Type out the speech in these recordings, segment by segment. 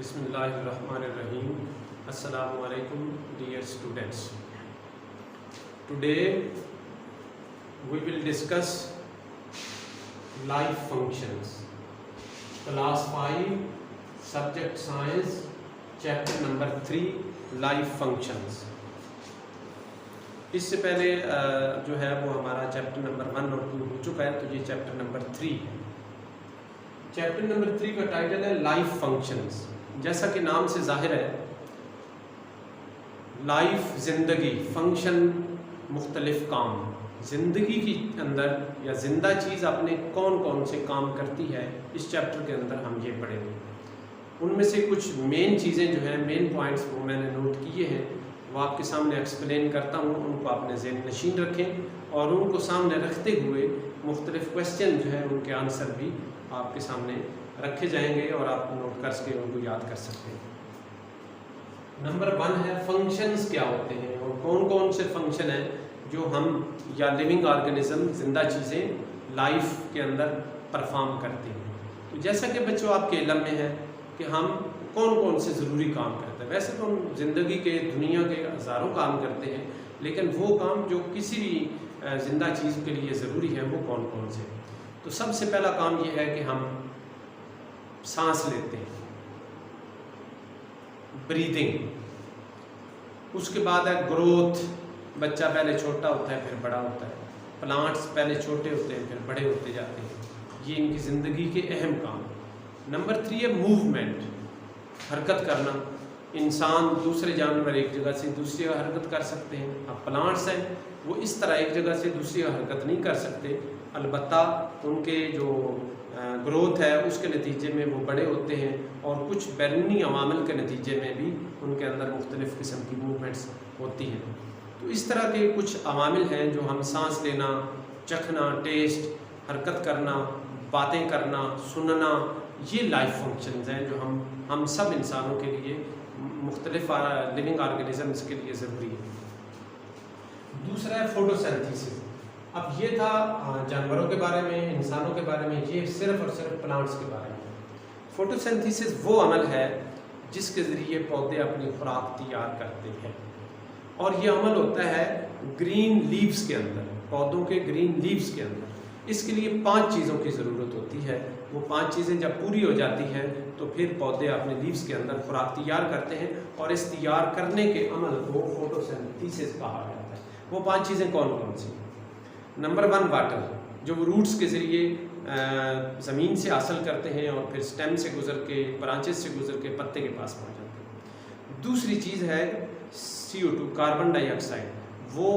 Bismillahirrahmanirrahim. Assalamu alaikum, dear students. Today we will discuss life functions. Class 5, subject science, chapter number 3, life functions. इससे पहले जो है वो हमारा चैप्टर नंबर 1 और 2 हो चुका है, तो ये चैप्टर नंबर 3 है। चैप्टर नंबर 3 का टाइटल है लाइफ फंक्शंस। जैसा कि नाम से जाहिर है, लाइफ ज़िंदगी, फंक्शन मुख्तलिफ काम। ज़िंदगी के अंदर या ज़िंदा चीज़ अपने कौन कौन से काम करती है, इस चैप्टर के अंदर हम ये पढ़ेंगे। उनमें से कुछ मेन चीज़ें जो हैं, मेन पॉइंट्स वो मैंने नोट किए हैं, वो आपके सामने एक्सप्लेन करता हूँ। उनको अपने ज़हन नशीन रखें और उनको सामने रखते हुए मुख्तलिफ क्वेश्चन जो हैं उनके आंसर भी आपके सामने रखे जाएंगे और आप नोट करके उनको याद कर सकते हैं। नंबर 1 है फंक्शंस क्या होते हैं और कौन कौन से फंक्शन हैं जो हम या लिविंग ऑर्गेनिज्म, जिंदा चीज़ें लाइफ के अंदर परफॉर्म करती हैं। तो जैसा कि बच्चों आपके इल्म में है कि हम कौन कौन से ज़रूरी काम करते हैं। वैसे तो हम ज़िंदगी के, दुनिया के हज़ारों काम करते हैं, लेकिन वो काम जो किसी भी ज़िंदा चीज़ के लिए ज़रूरी है वो कौन कौन से। तो सबसे पहला काम ये है कि हम सांस लेते हैं, ब्रीदिंग। उसके बाद है ग्रोथ, बच्चा पहले छोटा होता है फिर बड़ा होता है, प्लांट्स पहले छोटे होते हैं फिर बड़े होते जाते हैं। ये इनकी ज़िंदगी के अहम काम। नंबर 3 है मूवमेंट, हरकत करना। इंसान, दूसरे जानवर एक जगह से दूसरी जगह हरकत कर सकते हैं। अब प्लांट्स हैं वो इस तरह एक जगह से दूसरी जगह हरकत नहीं कर सकते, अलबत्ता उनके जो ग्रोथ है उसके नतीजे में वो बड़े होते हैं और कुछ बैरूनी अवामिल के नतीजे में भी उनके अंदर मुख्तलिफ़ किस्म की मूवमेंट्स होती हैं। तो इस तरह के कुछ अवामिल हैं जो हम सांस लेना, चखना, टेस्ट, हरकत करना, बातें करना, सुनना, ये लाइफ फंक्शंस हैं जो हम सब इंसानों के लिए, मुख्तलिफ लिविंग ऑर्गेनिजम्स के लिए ज़रूरी है। दूसरा है फोटोसिंथेसिस। अब ये था जानवरों के बारे में, इंसानों के बारे में, ये सिर्फ और सिर्फ प्लांट्स के बारे में। फोटोसिंथेसिस वो अमल है जिसके ज़रिए पौधे अपनी खुराक तैयार करते हैं और ये अमल होता है ग्रीन लीव्स के अंदर, पौधों के ग्रीन लीव्स के अंदर। इसके लिए 5 चीज़ों की ज़रूरत होती है। वो 5 चीज़ें जब पूरी हो जाती हैं तो फिर पौधे अपने लीव्स के अंदर खुराक तैयार करते हैं और इस तैयार करने के अमल को फोटोसिंथेसिस कहा जाता है। वो 5 चीज़ें कौन कौन सी? नंबर 1 वाटर, जो वो रूट्स के ज़रिए ज़मीन से हासिल करते हैं और फिर स्टेम से गुज़र के, ब्रांचेस से गुज़र के पत्ते के पास पहुँच जाते हैं। दूसरी चीज़ है CO2, कार्बन डाइऑक्साइड। वो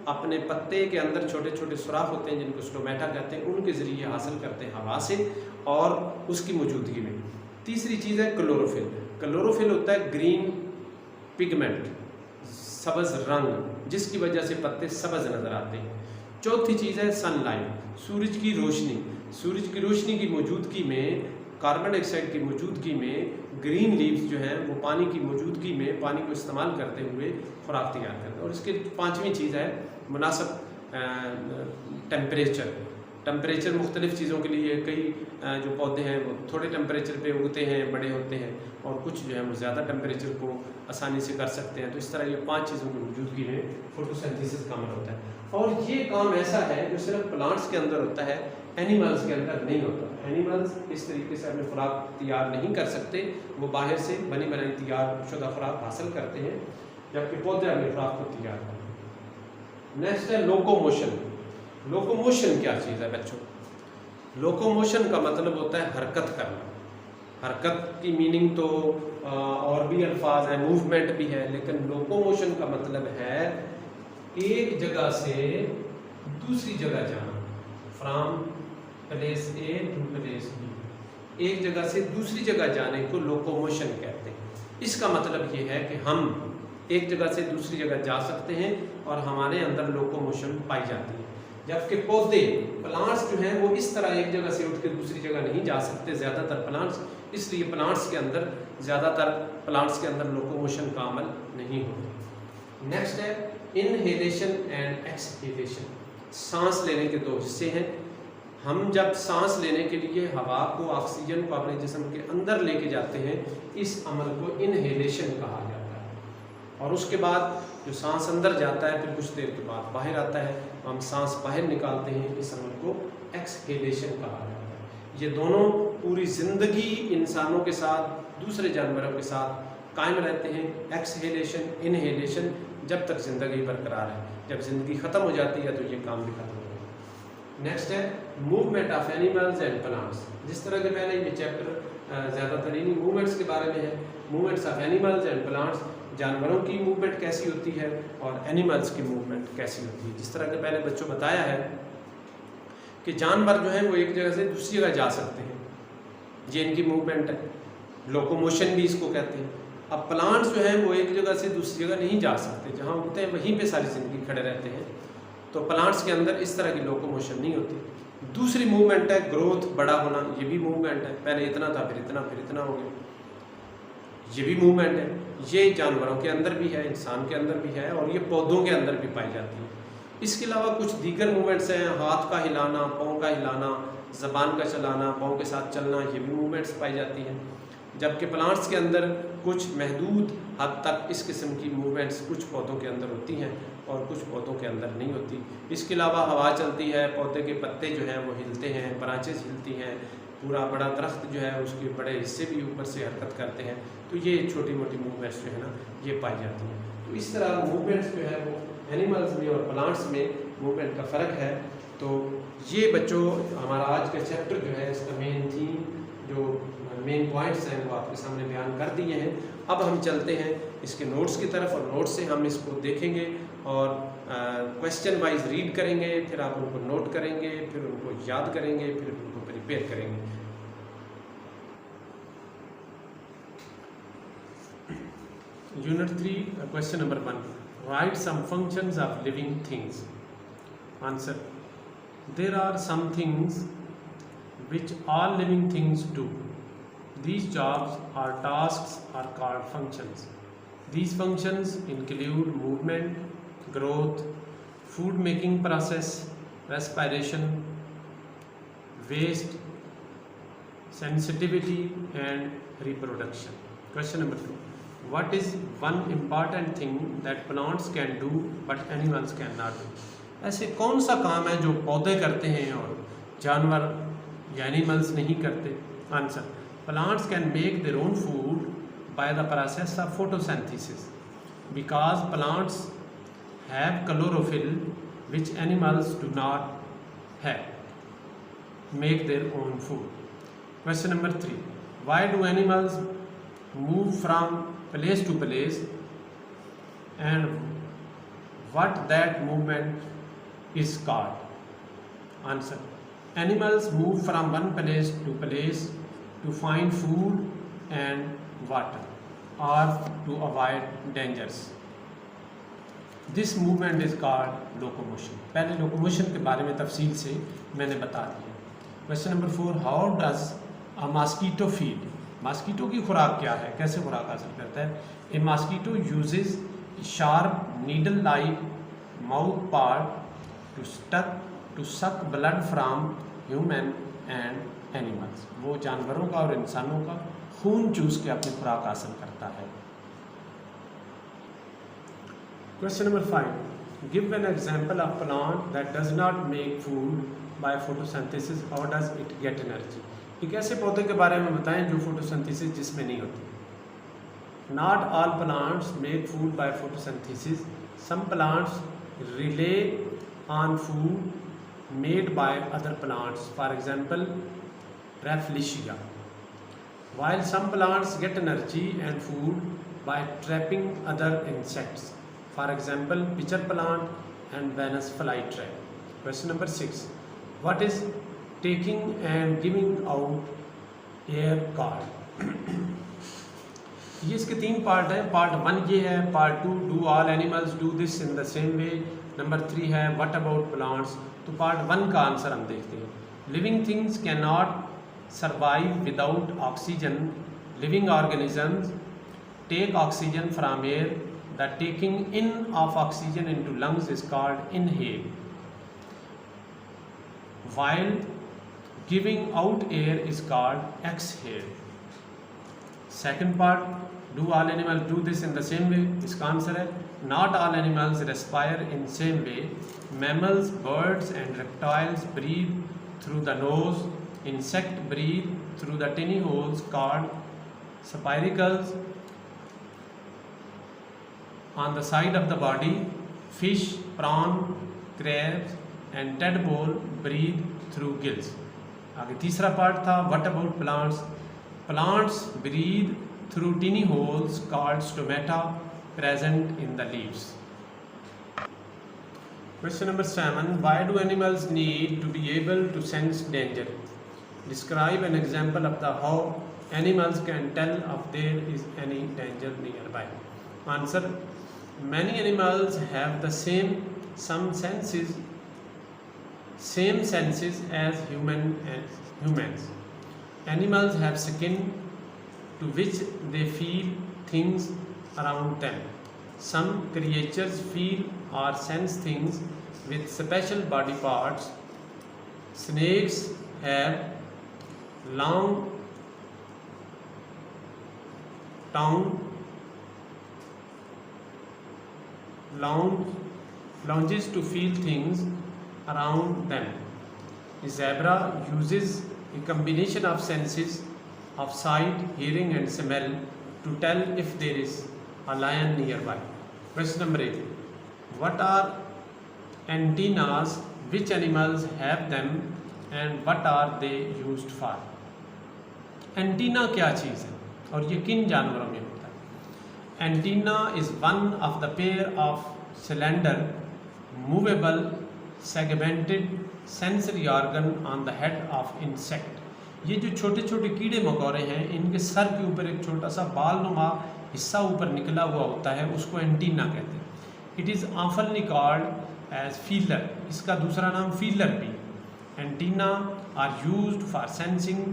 अपने पत्ते के अंदर छोटे छोटे सुराख होते हैं जिनको स्टोमेटा कहते हैं, उनके ज़रिए हासिल करते हैं हवा से और उसकी मौजूदगी में। तीसरी चीज़ है क्लोरोफिल। क्लोरोफिल होता है ग्रीन पिगमेंट, सब्ज़ रंग, जिसकी वजह से पत्ते सब्ज़ नज़र आते हैं। चौथी चीज़ है सनलाइट, सूरज की रोशनी। सूरज की रोशनी की मौजूदगी में, कार्बन डाइऑक्साइड की मौजूदगी में ग्रीन लीव्स जो हैं वो पानी की मौजूदगी में पानी को इस्तेमाल करते हुए खुराक तैयार करते हैं। और इसके 5वीं चीज़ है मुनासिब टेम्परेचर। टेम्परेचर मुख्तलिफ़ चीज़ों के लिए, कई जो पौधे हैं वो थोड़े टेम्परेचर पे उगते हैं, बड़े होते हैं, और कुछ जो है वो ज़्यादा टेम्परेचर को आसानी से कर सकते हैं। तो इस तरह ये 5 चीज़ों की मौजूदगी में फोटोसिंथेसिस का अमल होता है। और ये काम ऐसा है जो सिर्फ प्लांट्स के अंदर होता है, एनिमल्स के अंदर नहीं होता। एनिमल्स इस तरीके से अपनी खुराक तैयार नहीं कर सकते, वो बाहर से बनी बनाई तैयार शुदा खुराक हासिल करते हैं, जबकि पौधे अपनी खुराक को तैयार करते हैं। नेक्स्ट है लोकोमोशन। लोकोमोशन क्या चीज़ है बच्चों? लोकोमोशन का मतलब होता है हरकत करना। हरकत की मीनिंग तो और भी अल्फाज हैं, मूवमेंट भी है, लेकिन लोकोमोशन का मतलब है एक जगह से दूसरी जगह जाना, from place A to place B. एक जगह से दूसरी जगह जाने को लोकोमोशन कहते हैं। इसका मतलब ये है कि हम एक जगह से दूसरी जगह जा सकते हैं और हमारे अंदर लोकोमोशन पाई जाती है। जबकि पौधे, प्लांट्स जो हैं वो इस तरह एक जगह से उठ के दूसरी जगह नहीं जा सकते, ज़्यादातर प्लांट्स, इसलिए प्लांट्स के अंदर लोकोमोशन का अमल नहीं होता। नेक्स्ट है इनहेलेशन एंड एक्सहेलेशन। सांस लेने के 2 हिस्से हैं, हम जब सांस लेने के लिए हवा को, ऑक्सीजन को अपने जिस्म के अंदर लेके जाते हैं, इस अमल को इनहेलेशन कहा जाता है। और उसके बाद जो सांस अंदर जाता है फिर कुछ देर के बाद बाहर आता है, हम सांस बाहर निकालते हैं, इस अमल को एक्सहेलेशन कहा जाता है। ये दोनों पूरी ज़िंदगी इंसानों के साथ, दूसरे जानवरों के साथ कायम रहते हैं। एक्सहेलेशन, इनहेलेशन, जब तक ज़िंदगी बरकरार है। जब ज़िंदगी ख़त्म हो जाती है तो ये काम भी खत्म हो जाता है। नेक्स्ट है movement of animals and plants. जिस तरह के पहले ये चैप्टर ज़्यादातर इन्हीं मूवमेंट्स के बारे में है। Movements of animals and plants, जानवरों की मूवमेंट कैसी होती है और एनिमल्स की मूवमेंट कैसी होती है। जिस तरह के पहले बच्चों बताया है कि जानवर जो है वो एक जगह से दूसरी जगह जा सकते हैं, ये इनकी मूवमेंट है, लोकोमोशन भी इसको कहते हैं। अब प्लांट्स जो हैं वो एक जगह से दूसरी जगह नहीं जा सकते, जहाँ उगते हैं वहीं पे सारी ज़िंदगी खड़े रहते हैं, तो प्लांट्स के अंदर इस तरह की लोकोमोशन नहीं होती। दूसरी मूवमेंट है ग्रोथ, बड़ा होना, ये भी मूवमेंट है। पहले इतना था फिर इतना हो गया, ये भी मूवमेंट है। ये जानवरों के अंदर भी है, इंसान के अंदर भी है और ये पौधों के अंदर भी पाई जाती है। इसके अलावा कुछ दीगर मूवमेंट्स हैं, हाथ का हिलाना, पाँव का हिलाना, ज़बान का चलाना, पाँव के साथ चलना, ये भी मूवमेंट्स पाई जाती हैं। जबकि प्लांट्स के अंदर कुछ महदूद हद तक इस किस्म की मूवमेंट्स कुछ पौधों के अंदर होती हैं और कुछ पौधों के अंदर नहीं होती। इसके अलावा हवा चलती है, पौधे के पत्ते जो हैं वो हिलते हैं, ब्रांचेस हिलती हैं, पूरा बड़ा दरख्त जो है उसके बड़े हिस्से भी ऊपर से हरकत करते हैं। तो ये छोटी मोटी मूवमेंट्स जो है ना ये पाई जाती हैं। तो इस तरह मूवमेंट्स जो है वो एनिमल्स में और प्लांट्स में मूवमेंट का फ़र्क है। तो ये बच्चों हमारा आज का चैप्टर जो है इसका मेन थीम, जो मेन पॉइंट्स हैं वो आपके सामने बयान कर दिए हैं। अब हम चलते हैं इसके नोट्स की तरफ और नोट्स से हम इसको देखेंगे और क्वेश्चन वाइज रीड करेंगे, फिर आप उनको नोट करेंगे, फिर उनको याद करेंगे, फिर उनको प्रिपेयर करेंगे। Unit 3 question number 1, write some functions of living things. Answer, there are some things which all living things do. These jobs or tasks are called functions. These functions include movement, growth, food making process, respiration, waste, sensitivity and reproduction. Question number 2. What is one important thing that plants can do but animals cannot do? ऐसे कौन सा काम है जो पौधे करते हैं और जानवर या एनिमल्स नहीं करते? Answer, plants can make their own food by the process of photosynthesis because plants have chlorophyll which animals do not have make their own food. Question number 3, why do animals move from place to place and what that movement is called? Answer, animals move from one place to find food and water or to avoid dangers. This movement is called locomotion. पहले locomotion के बारे में तफसील से मैंने बता दिया। Question number 4, how does a mosquito feed? Mosquito की खुराक क्या है, कैसे खुराक हासिल करता है? A mosquito uses sharp needle-like mouth part to suck blood from human and animals. वो जानवरों का और इंसानों का खून चूस के अपनी खुराक हासिल करता है। Question number 5, give an example of plant that does not make food by photosynthesis, how does it get energy? एक ऐसे पौधे के बारे में बताएं जो फोटोसिंथेसिस जिसमें नहीं होती। Not all plants make food by photosynthesis, some plants rely on food made by other plants, for example Rafflesia, while some plants get energy and food by trapping other insects, for example pitcher plant and Venus flytrap. Question number 6, what is taking and giving out air called? ये इसके 3 part हैं। Part 1 ये है, part 2 do all animals do this in the same way, number 3 है what about plants. तो part 1 का answer हम देखते हैं। Living things can not survive without oxygen, living organisms take oxygen from air, the taking in of oxygen into lungs is called inhale, while giving out air is called exhale. Second part, do all animals do this in the same वे, इसका answer है not all animals respire in same way. Mammals, birds and reptiles breathe through the nose, insect breathe through the tiny holes called spiracles on the side of the body. Fish, prawn, crabs and tadpole breathe through gills. आगे तीसरा part था what about plants? Plants breathe through tiny holes called stomata present in the leaves. Question number 7. Why do animals need to be able to sense danger? Describe an example of the how animals can tell if there is any danger nearby. Answer. Many animals have the same senses as humans. Animals have skin to which they feel things around them. Some creatures feel or sense things with special body parts. Snakes have long tongue, lunges to feel things around them. A zebra uses a combination of senses of sight, hearing and smell to tell if there is a lion nearby. Question number 8. What are antennas? Which animals have them and what are they used for? Antenna क्या चीज़ है और ये किन जानवरों में होता है? Antenna is one of the pair of cylinder movable segmented sensory organ on the head of insect. ये जो छोटे छोटे कीड़े मकोड़े हैं, इनके सर के ऊपर एक छोटा सा बालनुमा हिस्सा ऊपर निकला हुआ होता है, उसको एंटीना कहते हैं। इट इज़ ऑफनली कॉल्ड एज फीलर, इसका दूसरा नाम फीलर भी। Antenna are used for sensing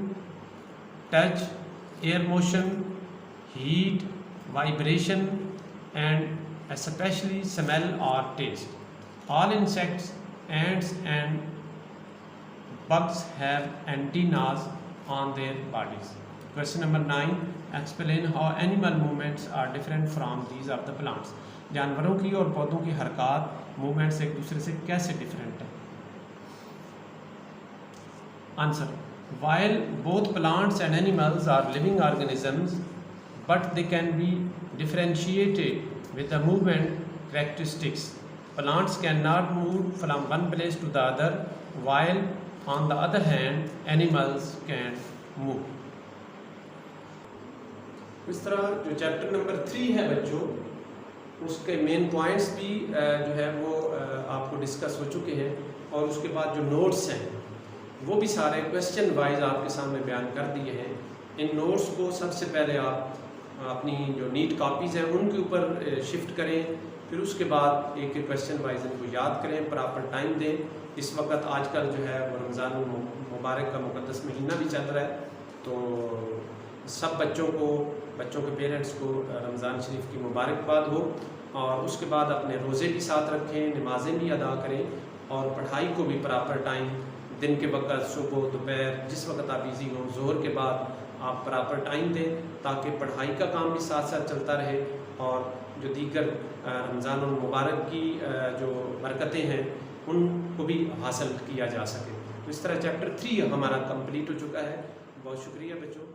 touch, air motion, heat, vibration and especially smell or taste. All insects, ants and bugs have antennas on their bodies. Question number 9. Explain how animal movements are different from these of the plants. जानवरों की और पौधों की हरकत, movements एक दूसरे से कैसे डिफरेंट है? Answer. While both plants and animals are living organisms, but they can be differentiated with the movement characteristics. Plants cannot move from one place to the other, while on the other hand, animals can move. इस तरह जो chapter number 3 है बच्चों, उसके main points भी जो है वो आपको डिस्कस हो चुके हैं और उसके बाद जो नोट्स हैं वो भी सारे क्वेश्चन वाइज आपके सामने बयान कर दिए हैं। इन नोट्स को सबसे पहले आप अपनी जो नीट कॉपीज़ हैं उनके ऊपर शिफ्ट करें, फिर उसके बाद एक एक क्वेश्चन वाइज इनको याद करें, प्रॉपर टाइम दें। इस वक्त आजकल जो है वो रमज़ान मुबारक का मुक़द्दस महीना भी चल रहा है, तो सब बच्चों के पेरेंट्स को रमज़ान शरीफ की मुबारकबाद हो और उसके बाद अपने रोज़े भी साथ रखें, नमाज़ें भी अदा करें और पढ़ाई को भी प्रॉपर टाइम, दिन के वक्त, सुबह, दोपहर, जिस वक्त आप बिज़ी हों, ज़ोहर के बाद आप प्रॉपर टाइम दें ताकि पढ़ाई का काम भी साथ साथ चलता रहे और जो दीगर रमज़ान और मुबारक की जो बरकतें हैं उनको भी हासिल किया जा सके। तो इस तरह चैप्टर 3 हमारा कंप्लीट हो चुका है। बहुत शुक्रिया बच्चों।